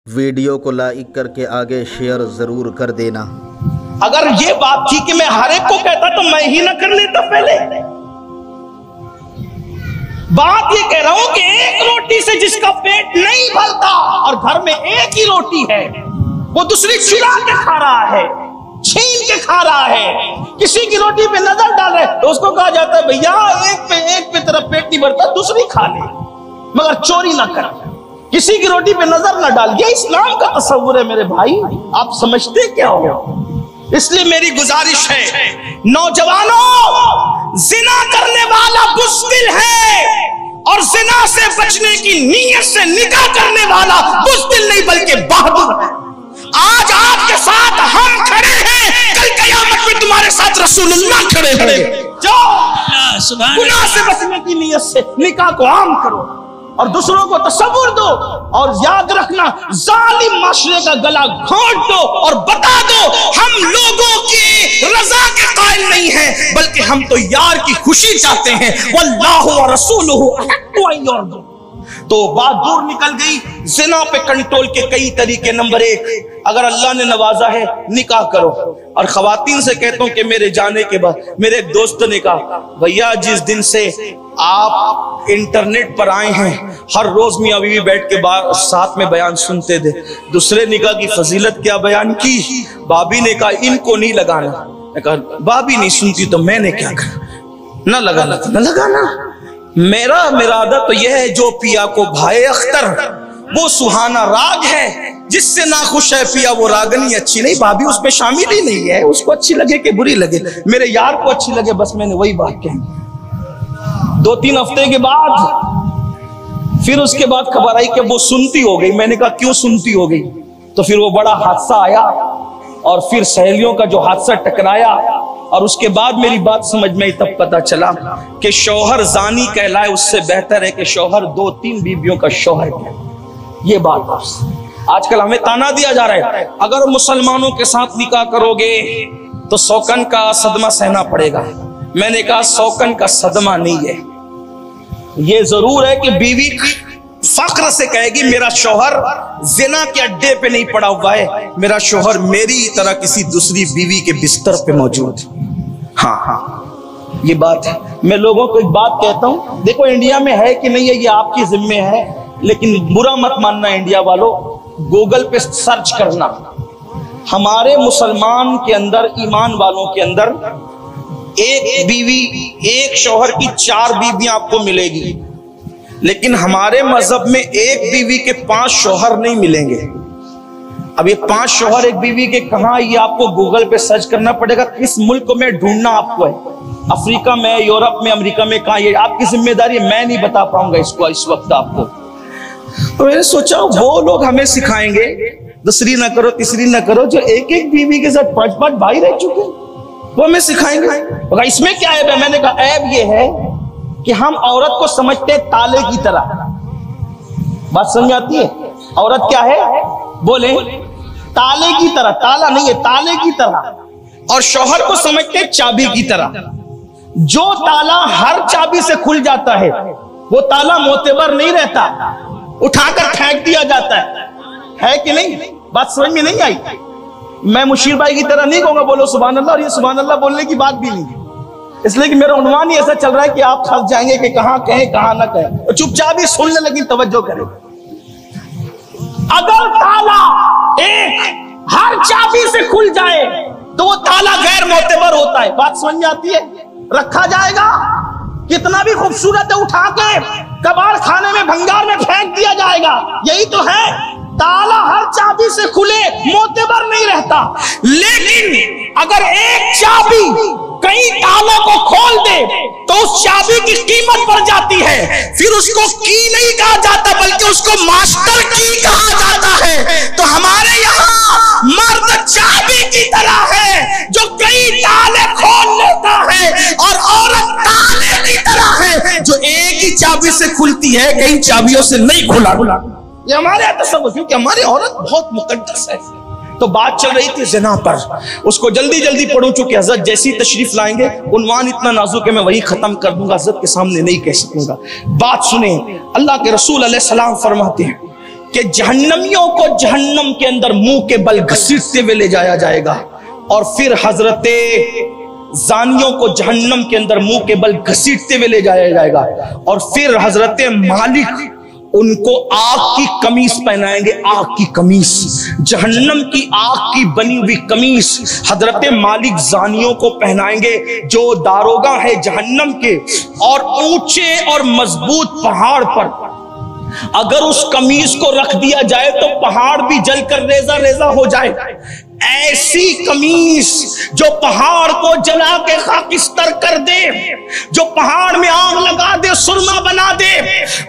Video کو like کر کے آگے شیئر ضرور کر دینا۔ اگر یہ بات تھی کہ میں ہر ایک کو کہتا تو میں ہی نہ کر لیتا پہلے۔ بات یہ کہہ رہا ہوں کہ ایک روٹی سے جس کا پیٹ نہیں بھرتا اور گھر میں ایک ہی روٹی ہے، وہ دوسری چرا کے کھا رہا ہے، چھین کے کھا رہا ہے، کسی کی روٹی پہ نظر ڈال رہا ہے تو اس کو کہا جاتا ہے بھیا ایک پہ تیرا پیٹ نہیں بھرتا، دوسری کھا لے مگر چوری نہ کر، کسی کی روٹی پہ نظر نہ ڈال۔ یہ اسلام کا تصور ہے میرے بھائی، آپ سمجھتے کیا ہو؟ اس لیے میری گزارش ہے نوجوانوں، زنا کرنے والا بزدل ہے اور زنا سے بچنے کی نیت سے نکاح کرنے والا بزدل نہیں بلکہ بہادر ہے۔ آج آپ کے ساتھ ہم کھڑے ہیں، کل قیامت میں تمہارے ساتھ رسول اللہ کھڑے ہیں۔ جو گناہ سے بچنے کی نیت سے نکاح کو عام کرو اور دوسروں کو تصور دو، اور یاد رکھنا ظالم معاشرے کا گلا گھونٹ دو اور بتا دو ہم لوگوں کی رضا کے قائل نہیں ہیں بلکہ ہم تو یار کی خوشی چاہتے ہیں۔ واللہ ورسولہ احق ان یرضوا۔ تو بات دور نکل گئی، زنا پہ کنٹرول کے کئی طریقے۔ نمبر 1، اگر اللہ نے نوازا ہے نکاح کرو۔ اور خواتین سے کہتا ہوں کہ میرے جانے کے بعد میرے ایک دوست نے کہا بھیا جس دن سے آپ انٹرنیٹ پر آئے ہیں ہر روز میاں بیوی بیٹھ کے ساتھ میں بیان سنتے تھے، دوسرے نکاح کی فضیلت کیا بیان کی، بابی نے کہا ان کو نہیں لگانا، میں کہا بابی نہیں سنتی تو میں نے کیا کرنا، نہ لگانا تو نہ لگانا، میرا مرادہ تو یہ ہے جو پیا کو بھائے اختر وہ سہانا راگ ہے، جس سے ناخوش ہے پیا وہ راگنی اچھی نہیں، بھابھی اس پہ شامل ہی نہیں ہے، اس کو اچھی لگے کہ بری لگے، میرے یار کو اچھی لگے، بس میں نے وہی بات کہی۔ 2-3 ہفتے کے بعد پھر اس کے بعد خبر آئی کہ وہ سنتی ہو گئی۔ میں نے کہا کیوں سنتی ہو گئی؟ تو پھر وہ بڑا حادثہ آیا اور پھر سہیلیوں کا جو حادثہ ٹکرایا، اور اس کے بعد میری بات سمجھ میں تب پتا چلا کہ شوہر زانی کہلائے اس سے بہتر ہے کہ شوہر 2-3 بیویوں کا شوہر کہلائے۔ یہ بات آج کل ہمیں تانا دیا جا رہا ہے اگر مسلمانوں کے ساتھ نکاح کرو گے تو سوکن کا صدمہ سہنا پڑے گا۔ میں نے کہا سوکن کا صدمہ نہیں ہے، یہ ضرور ہے کہ بیوی فخر سے کہے گی میرا شوہر زنا کے اڈے پہ نہیں پڑا ہوا ہے، میرا شوہر میری طرح کسی دوسری بیوی کے بستر پہ موجود۔ ہاں یہ بات ہے۔ میں لوگوں کو ایک بات کہتا ہوں، دیکھو انڈیا میں ہے کہ نہیں ہے یہ آپ کی ذمہ ہے، لیکن برا مت ماننا انڈیا والوں، گوگل پہ سرچ کرنا، ہمارے مسلمان کے اندر، ایمان والوں کے اندر ایک بیوی ایک شوہر کی 4 بیویاں آپ کو ملے گی، لیکن ہمارے مذہب میں ایک بیوی کے 5 شوہر نہیں ملیں گے۔ اب یہ 5 شوہر ایک بیوی کے کہاں، یہ آپ کو گوگل پہ سرچ کرنا پڑے گا، کس ملک میں ڈھونڈنا آپ کو ہے، افریقہ میں، یورپ میں، امریکہ میں، کہاں، یہ آپ کی ذمہ داری ہے، میں نہیں بتا پاؤں گا اس کو اس وقت آپ کو۔ تو میں نے سوچا وہ لوگ ہمیں سکھائیں گے دوسری نہ کرو تیسری نہ کرو، جو ایک بیوی کے ساتھ 5 بھائی رہ چکے وہ ہمیں سکھائیں گے۔ اس میں کیا عیب ہے؟ میں نے کہا عیب یہ ہے کہ ہم عورت کو سمجھتے تالے کی طرح۔ بات سمجھ آتی ہے؟ عورت کیا ہے؟ بولیں، تالے کی طرح، تالا نہیں ہے، تالے کی طرح، اور شوہر کو سمجھتے چابی کی طرح۔ جو تالا ہر چابی سے کھل جاتا ہے وہ تالا معتبر نہیں رہتا، اٹھا کر پھینک دیا جاتا ہے کہ نہیں؟ بات سمجھ میں نہیں آئی؟ میں مشیر بھائی کی طرح نہیں کہوں گا بولو سبحان اللہ، اور یہ سبحان اللہ بولنے کی بات بھی نہیں، اس لیے کہ میرا عنوان ہی ایسا چل رہا ہے کہ آپ پھنس جائیں گے کہ کہاں کہیں کہاں نہ کہیں، چپ چاپ ہی سننے لگی، توجہ کریں۔ اگر تالا ایک ہر چابی سے کھل جائے تو وہ تالا غیر معتبر ہوتا ہے۔ بات سمجھ آتی ہے؟ رکھا جائے گا کتنا بھی خوبصورت ہے، اٹھا کے کباڑ خانے میں بھنگار میں پھینک دیا جائے گا، یہی تو ہے۔ تالا ہر چابی سے کھلے معتبر نہیں رہتا، لیکن اگر ایک چابی کئی تالوں کو کھول دے تو اس چابی کی قیمت بڑھ جاتی ہے، پھر اس کو کی نہیں کہا جاتا بلکہ اس کو ماسٹر کی کہا جاتا ہے۔ تو ہمارے یہاں مرد چابی کی طرح ہے جو کئی تالے کھول لیتا ہے، اور عورت تالے کی طرح ہے جو ایک ہی چابی سے کھلتی ہے، کئی چابیوں سے نہیں کھلا۔ یہ ہمارے تصور، کیونکہ ہماری عورت بہت مقدس ہے۔ تو بات چل رہی تھی زنا پر، اس کو جلدی پڑھوں چونکہ حضرت جیسی تشریف لائیں گے عنوان اتنا نازک ہے میں وہی ختم کر دوں گا، حضرت کے سامنے نہیں کہہ سکوں گا۔ بات سنیں، اللہ کے رسول علیہ السلام فرماتے ہیں کہ जहन्नमियों को जहन्नम के अंदर मुंह के बल घसीटते हुए ले जाया जाएगा, और फिर हजरत जानियों को जहन्नम के अंदर मुंह के बल घसीटते हुए ले जाया जाएगा, और फिर हजरत मालिक उनको आग की कमीज पहनाएंगे, आग की कमीज, जहन्नम की आग की बनी हुई कमीज हजरत मालिक जानियों को पहनाएंगे जो दारोगा है जहन्नम के। और ऊंचे और मजबूत पहाड़ पर अगर उस कमीज को रख दिया जाए तो पहाड़ भी जलकर रेजा रेजा हो जाए। ऐसी कमीज जो पहाड़ को जला के खाकिस्तर कर दे, जो पहाड़ में आग लगा दे, सुरमा बना दे,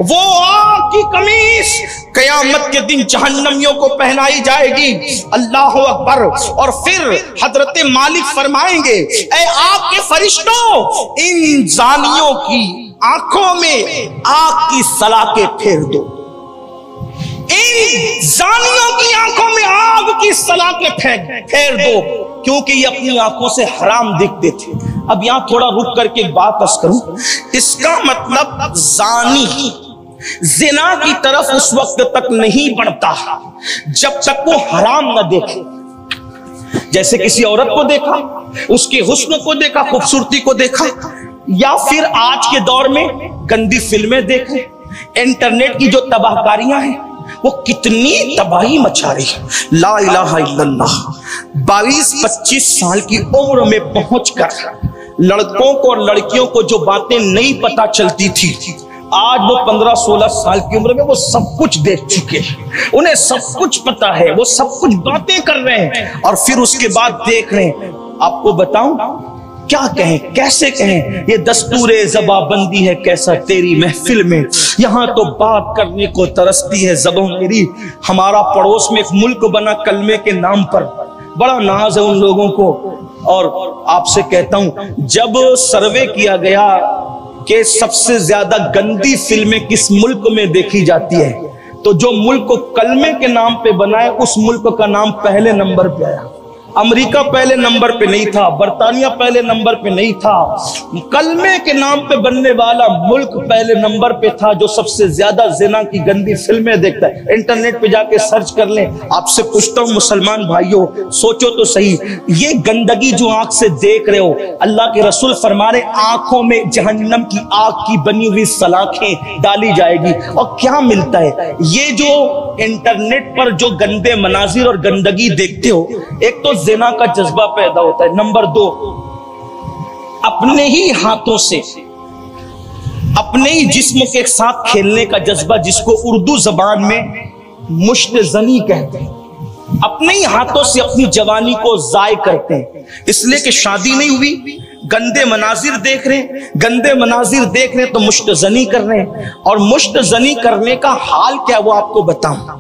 वो आग की कमीज कयामत के दिन जहन्नमियों को पहनाई जाएगी। अल्लाह अकबर। और फिर हजरत मालिक फरमाएंगे, ऐ आग के फरिश्तों, इन जानियों की आंखों में आग की सलाखें फेर दो, इन जानियों की आंखों में आग की सलाखें फेर दो, क्योंकि ये अपनी आंखों से हराम देखते थे। अब यहां थोड़ा रुक करके एक बात अर्ज करूं, इसका मतलब जानी जिना की तरफ उस वक्त तक नहीं बढ़ता जब तक वो हराम न देखे। जैसे किसी औरत को देखा, उसके हुस्न को देखा, खूबसूरती को देखा, या फिर आज के दौर में गंदी फिल्में देख रहे, इंटरनेट की जो तबाहकारियां हैं वो कितनी तबाही मचा रही है। ला इलाहा इल्लल्लाह। 22-25 साल की उम्र में पहुंचकर लड़कों को और लड़कियों को जो बातें नहीं पता चलती थी, आज वो 15-16 साल की उम्र में वो सब कुछ देख चुके हैं, उन्हें सब कुछ पता है, वो सब कुछ बातें कर रहे हैं और फिर उसके बाद देख रहे हैं। आपको बताऊं क्या कहें, कैसे कहें, ये दस्तूरे ज़बाबंदी है कैसा तेरी महफिल में, यहाँ तो बात करने को तरसती है ज़बां मेरी। हमारा पड़ोस में एक मुल्क बना कलमे के नाम पर, बड़ा नाज है उन लोगों को। और आपसे कहता हूं, जब सर्वे किया गया कि सबसे ज्यादा गंदी फिल्में किस मुल्क में देखी जाती है, तो जो मुल्क कलमे के नाम पे बना है उस मुल्क का नाम पहले नंबर पे आया। अमेरिका पहले नंबर पे नहीं था, बर्तानिया पहले नंबर पे नहीं था, कलमे के नाम पे बनने वाला मुल्क पहले नंबर पे था जो सबसे ज्यादा जिना की गंदी फिल्में देखता है। इंटरनेट पे जाके सर्च कर लें। आपसे पूछता हूं मुसलमान भाइयों, सोचो तो सही, ये गंदगी जो आंख से देख रहे हो, अल्लाह के रसूल फरमा रहे आंखों में जहन्नम की आग की बनी हुई सलाखें डाली जाएगी। और क्या मिलता है, ये जो इंटरनेट पर जो गंदे मनाजिर और गंदगी देखते हो, एक तो ज़िना का जज्बा पैदा होता है, नंबर 2 अपने ही हाथों से अपने ही जिस्म के साथ खेलने का जज्बा, जिसको उर्दू जबान में मुश्तजनी कहते हैं। अपने ही हाथों से अपनी जवानी को जाय करते हैं, इसलिए कि शादी नहीं हुई, गंदे मनाजिर देख रहे हैं, गंदे मनाजिर देख रहे हैं तो मुश्तजनी कर रहे हैं। और मुश्तजनी करने का हाल क्या वो आपको बताऊं।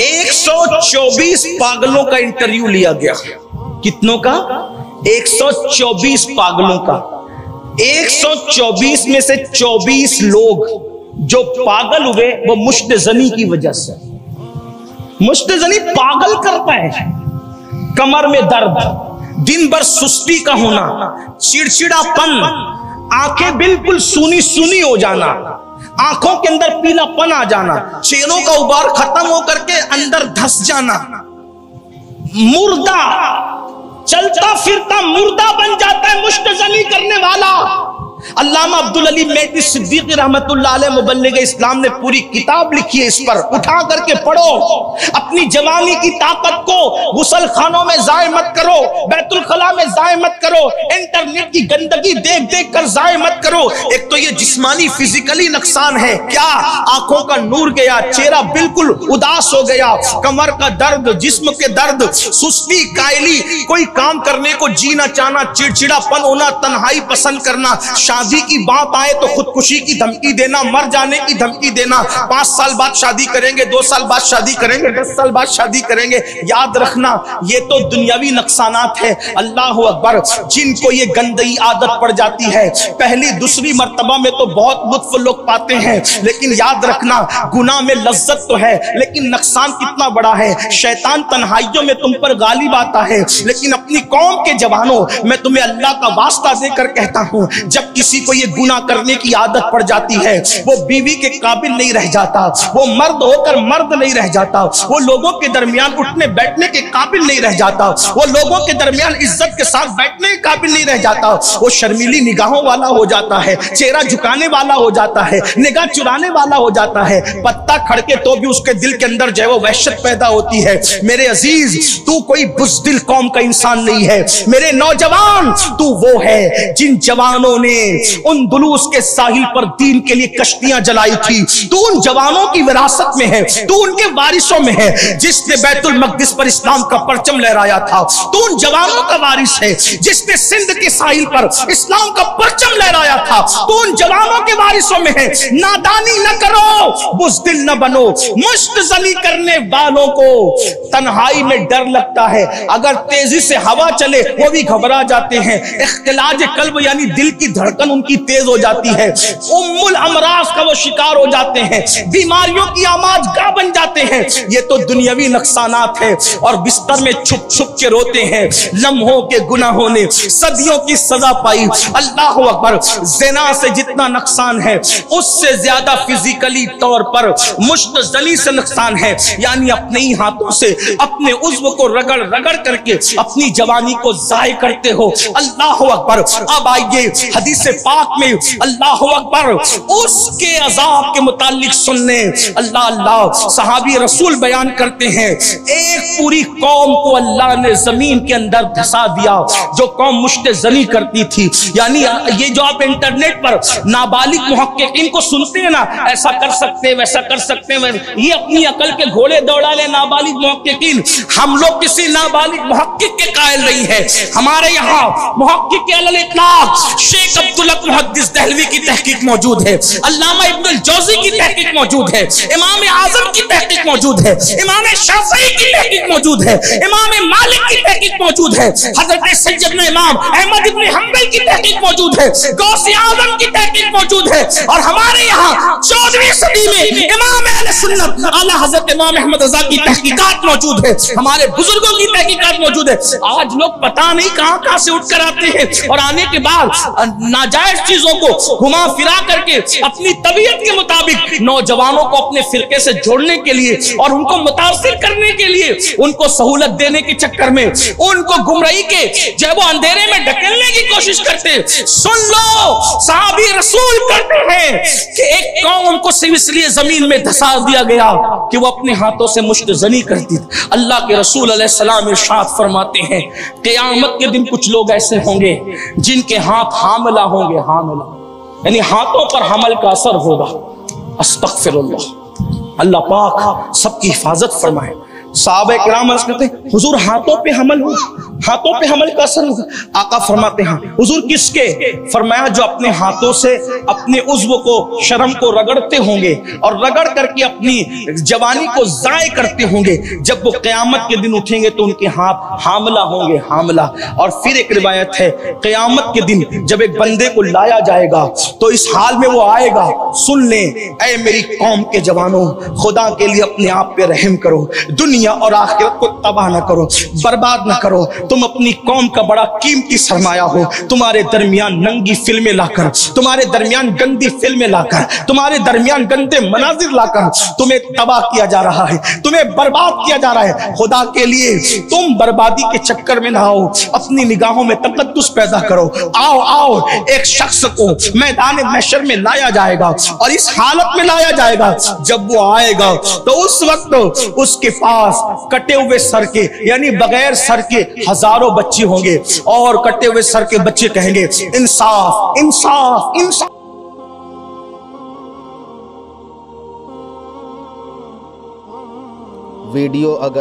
124 पागलों का इंटरव्यू लिया गया। कितनों का? 124 पागलों का। 124 में से 24 लोग जो पागल हुए वो मुश्तजनी की वजह से। मुश्तजनी पागल करता है, कमर में दर्द, दिन भर सुस्ती का होना, चिड़चिड़ापन, आंखें बिल्कुल सूनी सूनी हो जाना, आंखों के अंदर पीलापन आ जाना, चेहरों का उबार खत्म होकर के अंदर धस जाना, मुर्दा, चलता फिरता मुर्दा बन जाता है मुश्तजनी करने वाला। अल्लामा अब्दुल अली मेहदी सिद्दीकी रहमतुल्लाह अलैह मुबल्लिग इस्लाम ने पूरी किताब लिखी है इस पर, उठा करके पढ़ो। अपनी जवानी की ताकत को गुसल खानों में जाय मत करो, बैतुल खला में जाय मत करो, इंटरनेट की गंदगी देख देख कर जाय मत करो। एक तो ये जिस्मानी फिजिकली नुकसान है, क्या आंखों का नूर गया, चेहरा बिल्कुल उदास हो गया, कमर का दर्द, जिस्म के दर्द, सुस्ती, कायली, कोई काम करने को जी ना चाहना, चिड़चिड़ापन होना, तन्हाई पसंद करना, शादी की बात आए तो खुदकुशी की धमकी देना, मर जाने की धमकी देना, 5 साल बाद शादी करेंगे, 2 साल बाद शादी करेंगे, 10 साल बाद शादी करेंगे। याद रखना ये तो दुनियावी नुकसानात है। अल्लाह अकबर। जिनको ये गंदगी आदत पड़ जाती है, पहली दूसरी मर्तबा में तो बहुत लुत्फ लोग पाते हैं, लेकिन याद रखना गुनाह में लज्जत तो है लेकिन नुकसान कितना बड़ा है। शैतान तन्हाइयों में तुम पर गालिब आता है, लेकिन अपनी कौम के जवानों मैं तुम्हें अल्लाह का वास्ता देकर कहता हूं, जब किसी को ये गुनाह करने की आदत पड़ जाती है, वो बीवी के काबिल नहीं रह जाता, वो मर्द होकर मर्द नहीं रह जाता, वो लोगों के दरमियान उठने बैठने के काबिल नहीं रह जाता, वो लोगों के दरमियान इज्जत के साथ बैठने के काबिल नहीं रह जाता, वो शर्मीली निगाहों वाला हो जाता है, चेहरा झुकाने वाला हो जाता है, निगाह चुराने वाला हो जाता है। पत्ता खड़के तो भी उसके दिल के अंदर जो है वो वहशत पैदा होती है। मेरे अजीज, तू कोई बुज़दिल कौम का इंसान नहीं है। मेरे नौजवान, तू वो है जिन जवानों ने उन दुलूस के साहिल पर दीन के लिए कश्तियां जलाई थी। तू उन जवानों की विरासत में है, तू उनके वारिसों में है जिसने बैतुल मक़दिस पर इस्लाम का परचम लहराया था। तू उन जवानों का वारिस है जिसने सिंध के साहिल पर इस्लाम का परचम लहराया था। तू उन जवानों के वारिसों में है। नादानी न करो, बुज़दिल न बनो। मुश्तज़ली करने वालों को तन्हाई में डर लगता है, अगर तेजी से हवा चले वो भी घबरा जाते हैं। इख्तिलाज कल्ब यानी दिल की धड़कन उनकी तेज हो जाती है। उम्मुल अमराज का वो शिकार हो जाते हैं, बीमारियों की आमाज गाह बन जाते हैं। ये तो दुनियावी नुकसानात है, और बिस्तर में छुप छुप के रोते हैं। लम्हों के गुनाहों ने सदियों की सजा पाई। अल्लाह अकबर, ज़िना से जितना नुकसान है उससे ज्यादा फिजिकली तौर पर मुश्तज़ली से नुकसान है, यानी अपने ही हाथों से अपने उज़्व को रगड़ रगड़ करके अपनी जवानी को ज़ाय करते हो। अल्लाह अकबर। अब आइए हदीस पाक में अल्लाह अकबर उसके अज़ाब के मुतालिक सुनने। अल्लाह अल्लाह, सहाबी रसूल बयान करते हैं, एक पूरी कौम को अल्लाह ने जमीन के अंदर धसा दिया जो कौम मुश्तज़ली करती थी। यानी ये जो आप इंटरनेट पर नाबालिग मुहक्किकीन को सुनते हैं ना, ऐसा कर सकते हैं वैसा कर सकते हैं, ये अपनी अकल के घोड़े दौड़ा ले नाबालिग मुहक्किकीन। हम लोग किसी नाबालिग मुहक्किक के कायल नहीं है। हमारे यहाँ मुहक्किक के अलल इतलाक शेख अब्दुल हक मुहद्दिस दहलवी की तहकीक मौजूद है, अल्लामा इब्नुल जौज़ी की तहकीक मौजूद है, इमाम आज़म की तहकीक मौजूद है, इमाम शाफ़िई की तहकीक मौजूद है, इमाम मालिक की तहकीक मौजूद है, हज़रत सैयदना इमाम अहमद इब्न हंबल की तहकीक मौजूद है, गौसे आज़म की तहकीक मौजूद है। और हमारे यहाँ 14वीं सदी में इमाम अहले सुन्नत आला हज़रत इमाम अहमद रज़ा की तहकीकात मौजूद है, हमारे बुजुर्गों की तहकीकात मौजूद है। आज लोग पता नहीं कहां कहां से उठ कर आते हैं, और आने के बाद नाजायज चीजों को घुमा फिरा करके अपनी तबीयत के मुताबिक नौजवानों को अपने फिरके से जोड़ने के लिए और उनको मुतासिर करने के लिए, उनको सहूलत देने के चक्कर में, उनको गुमराही के जब वो अंधेरे में ढकेलने की कोशिश करते। सुन लो, सहाबी रसूल कहते हैं कि एक कौम को सिर्फ इसलिए जमीन में धसा दिया गया कि वो अपने हाथों से मुश्तज़ली करती थी। अल्लाह के रसूल अलैहिस्सलाम इरशाद फरमाते हैं, क़यामत के दिन कुछ लोग ऐसे होंगे जिनके हाथ हामिला होंगे, हामिला यानी हाथों पर हमल का असर होगा। अस्तग़फिरुल्लाह, अल्लाह पाक सबकी हिफाजत फरमाए। सहाबा किराम अर्ज़ करते हैं, हुजूर हाथों पे हमल हो, हाथों पे हमल का असर होगा। आका फरमाते हैं, हुजूर किसके? फरमाया जो अपने हाथों से अपने उज़्व को, शर्म को रगड़ते होंगे और रगड़ करके अपनी जवानी को ज़ाय करते होंगे। जब वो क़यामत के दिन उठेंगे तो उनके हाथ हामिला होंगे, हामिला। और फिर एक रिवायत है, क़यामत के दिन जब एक बंदे को लाया जाएगा तो इस हाल में वो आएगा। सुन लें, ऐ मेरी कौम के जवानों, खुदा के लिए अपने आप पे रहम करो, दुनिया और आखिरत को तबाह ना करो, बर्बाद ना करो। तुम अपनी कौम का बड़ा कीमती सरमाया हो। तुम्हारे दरमियान नंगी फिल्में लाकर, तुम्हारे दरमियान गंदी फिल्में लाकर, तुम्हारे दरमियान गंदे मनाजिर लाकर तुम्हें तबाह किया जा रहा है, तुम्हें बर्बाद किया जा रहा है। खुदा के लिए तुम बर्बादी के चक्कर में ना आओ, अपनी निगाहों में तकद्दुस पैदा करो। आओ आओ, एक शख्स को मैदान महशर में लाया जाएगा और इस हालत में लाया जाएगा, जब वो आएगा तो उस वक्त उसके पास कटे हुए सर के यानी बगैर सर के हजारों बच्चे होंगे, और कटे हुए सर के बच्चे कहेंगे इंसाफ इंसाफ इंसाफ। वीडियो अगर